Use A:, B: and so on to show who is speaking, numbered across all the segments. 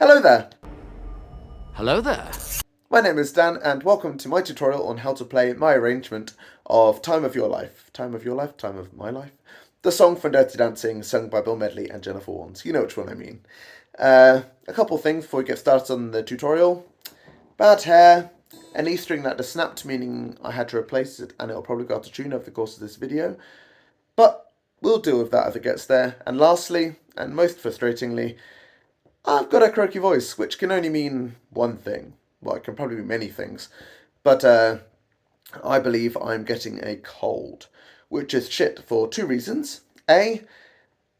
A: Hello there!
B: Hello there.
A: My name is Dan and welcome to my tutorial on how to play my arrangement of Time of Your Life. Time of Your Life? Time of My Life? The song from Dirty Dancing sung by Bill Medley and Jennifer Warnes. You know which one I mean. A couple of things before we get started on the tutorial. Bad hair, an E string that just snapped, meaning I had to replace it and it'll probably go out of tune over the course of this video. But we'll deal with that if it gets there. And lastly, and most frustratingly, I've got a croaky voice, which can only mean one thing. Well, it can probably mean many things. But I believe I'm getting a cold, which is shit for two reasons. A,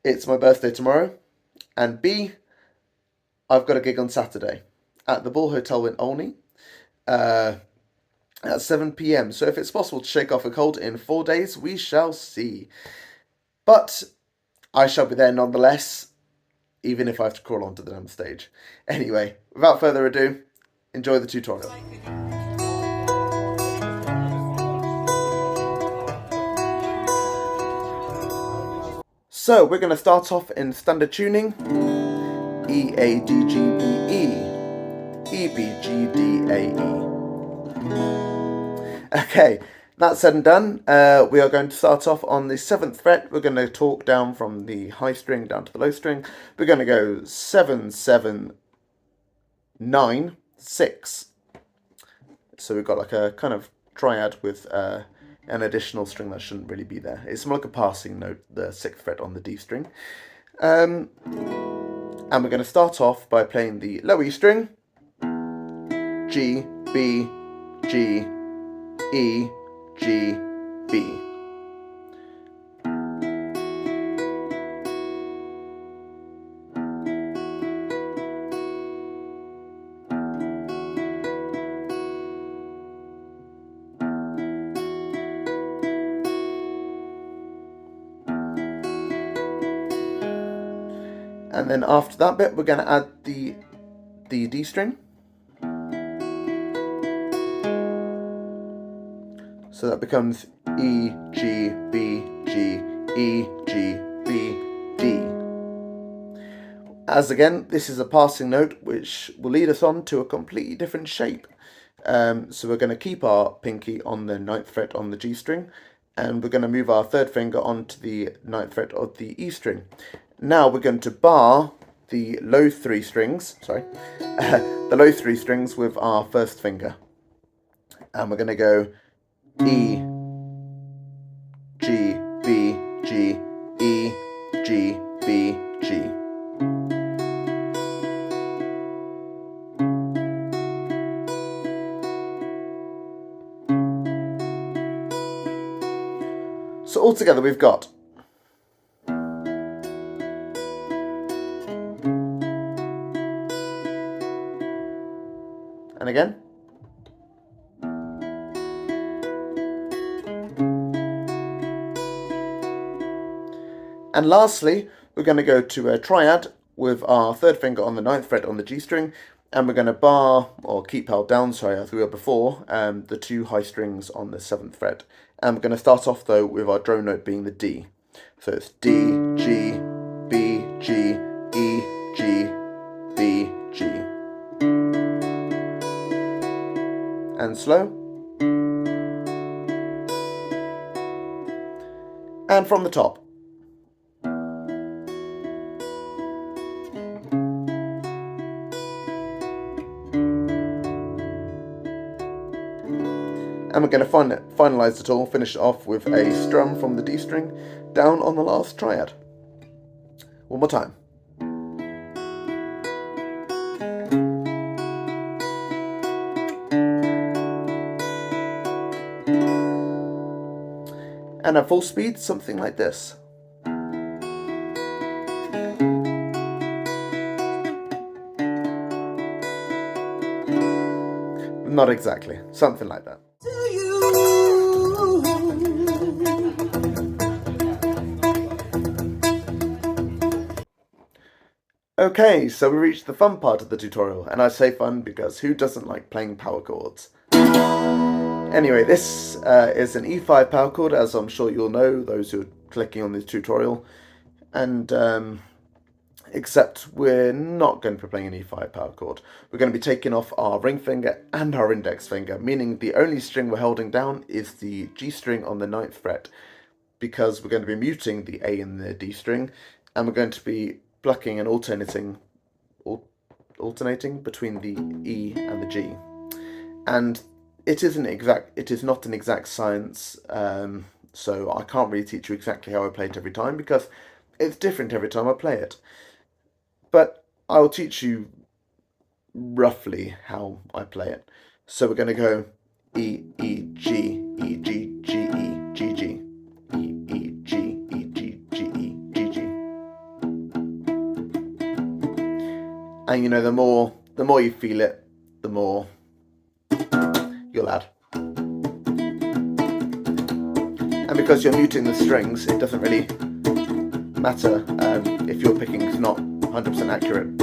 A: it's my birthday tomorrow. And B, I've got a gig on Saturday at the Bull Hotel in Olney at 7 p.m. So if it's possible to shake off a cold in 4 days, we shall see. But I shall be there nonetheless, even if I have to crawl onto the damn stage. Anyway, without further ado, enjoy the tutorial. So we're going to start off in standard tuning. E, A, D, G, B, E. E, B, G, D, A, E. Okay, that said and done, we are going to start off on the 7th fret. We're going to talk down from the high string down to the low string. We're going to go 7, 7, 9, 6. So we've got like a kind of triad with an additional string that shouldn't really be there. It's more like a passing note, the 6th fret on the D string. And we're going to start off by playing the low E string, G, B, G, E, G, B. And then after that bit, we're going to add the D string. So that becomes E, G, B, G, E, G, B, D. As again, this is a passing note which will lead us on to a completely different shape. So we're going to keep our pinky on the 9th fret on the G string, and we're going to move our 3rd finger onto the 9th fret of the E string. Now we're going to bar the low 3 strings, the low 3 strings with our 1st finger. And we're going to go E, G, B, G, E, G, B, G. So altogether we've got and again. And lastly, we're going to go to a triad with our 3rd finger on the 9th fret on the G string, and we're going to bar, or keep held down, sorry, as we were before, the 2 high strings on the 7th fret. And we're going to start off though with our drone note being the D. So it's D, G, B, G, E, G, B, G. And slow. And from the top. And we're going to finalise it all, finish it off with a strum from the D string down on the last triad. One more time. And at full speed, something like this. Not exactly, something like that. Okay, so we reached the fun part of the tutorial, and I say fun because who doesn't like playing power chords? Anyway, this is an E5 power chord, as I'm sure you'll know, those who are clicking on this tutorial. And except we're not going to be playing an E5 power chord. We're going to be taking off our ring finger and our index finger, meaning the only string we're holding down is the G string on the 9th fret, because we're going to be muting the A and the D string, and we're going to be plucking and alternating between the E and the G. And it is not an exact science, so I can't really teach you exactly how I play it every time, because it's different every time I play it. But I'll teach you roughly how I play it. So we're going to go E, E, G, E, G, G, E, G, G. E, E, G, E, G, G, E, G, G. And you know, the more you feel it, the more you'll add. And because you're muting the strings, it doesn't really matter if your picking is not 100% accurate.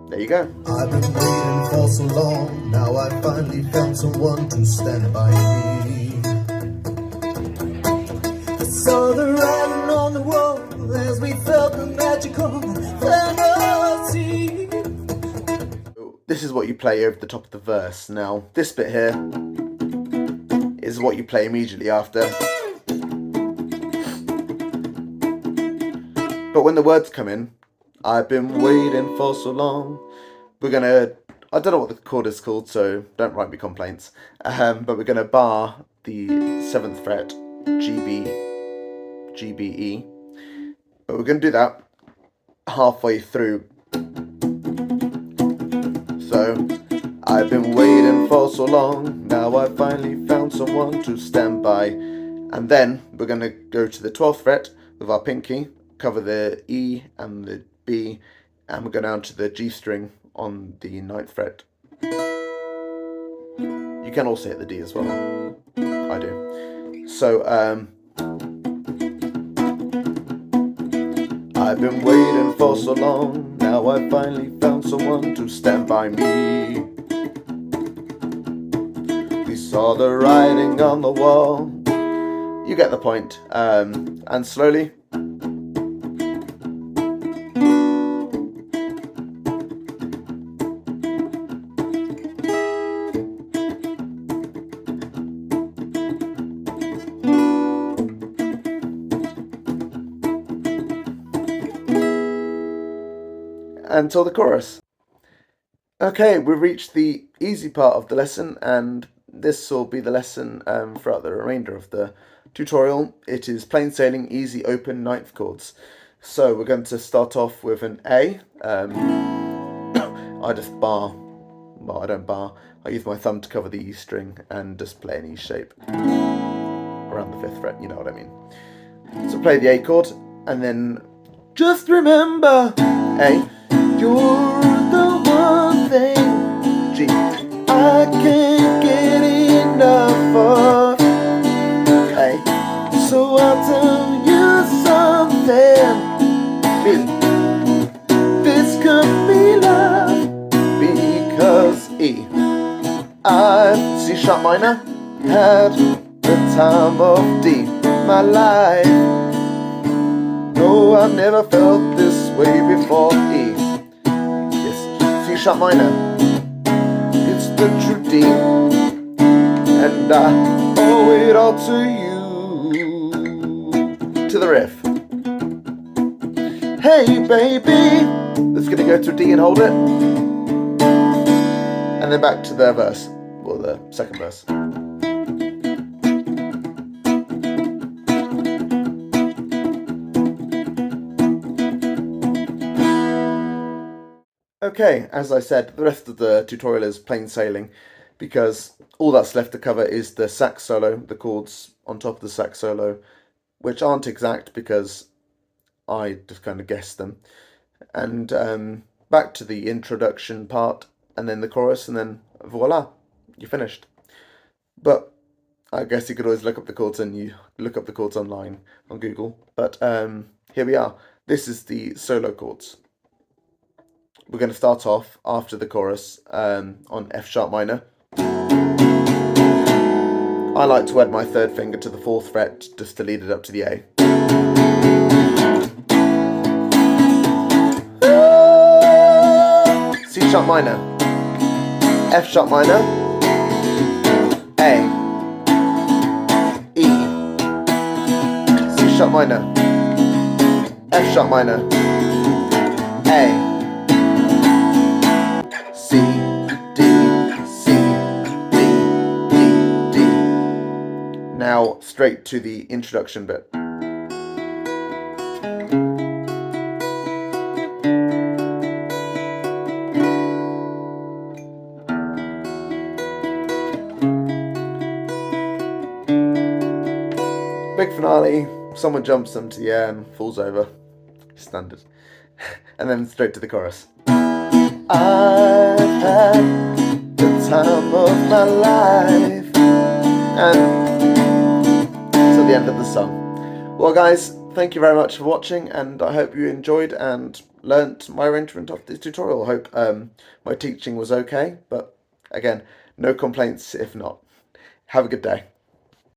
A: There you go.
C: I've been waiting for so long, now I finally found someone to stand by me. I saw the writing on the wall as we felt the magical fantasy.
A: This is what you play over the top of the verse. Now, this bit here is what you play immediately after. But when the words come in, I've been waiting for so long, we're going to, I don't know what the chord is called, so don't write me complaints, but we're going to bar the 7th fret, G, B, E, but we're going to do that halfway through. So, I've been waiting for so long, now I finally found someone to stand by. And then we're going to go to the 12th fret with our pinky, cover the E and the B, and we'll go down to the G string on the 9th fret. You can also hit the D as well. I do. So, I've been waiting for so long, now I finally found someone to stand by me. We saw the writing on the wall. You get the point. And slowly. Until the chorus. Okay, we've reached the easy part of the lesson, and this will be the lesson throughout the remainder of the tutorial. It is plain sailing, easy, open 9th chords. So we're going to start off with an A. I just bar. Well, I don't bar. I use my thumb to cover the E string and just play an E shape around the 5th fret, you know what I mean. So play the A chord, and then just remember A. You're the one thing, G, I can't get enough of. A, so I'll tell you something, B, this could be love, because E, I, C sharp minor, had the time of D, my life. No, I've never felt this way before. E, C sharp minor, it's the true D, and I owe it all to you, to the riff. Hey baby, let's gonna go to D and hold it, and then back to the verse, or the second verse. Okay, as I said, the rest of the tutorial is plain sailing, because all that's left to cover is the sax solo, the chords on top of the sax solo, which aren't exact because I just kind of guessed them, and back to the introduction part, and then the chorus, and then voila, you're finished. But I guess you could always look up the chords, and you look up the chords online on Google, but here we are. This is the solo chords. We're going to start off after the chorus on F sharp minor. I like to add my 3rd finger to the 4th fret just to lead it up to the A. sharp minor, F sharp minor, A, E, C sharp minor, F sharp minor, A, C, D, C, D, D, D. Now straight to the introduction bit. Big finale, someone jumps into the air and falls over. Standard. And then straight to the chorus. I've had the time of my life. And to the end of the song. Well guys, thank you very much for watching, and I hope you enjoyed and learnt my arrangement of this tutorial. I hope my teaching was okay, but again, no complaints if not. Have a good day.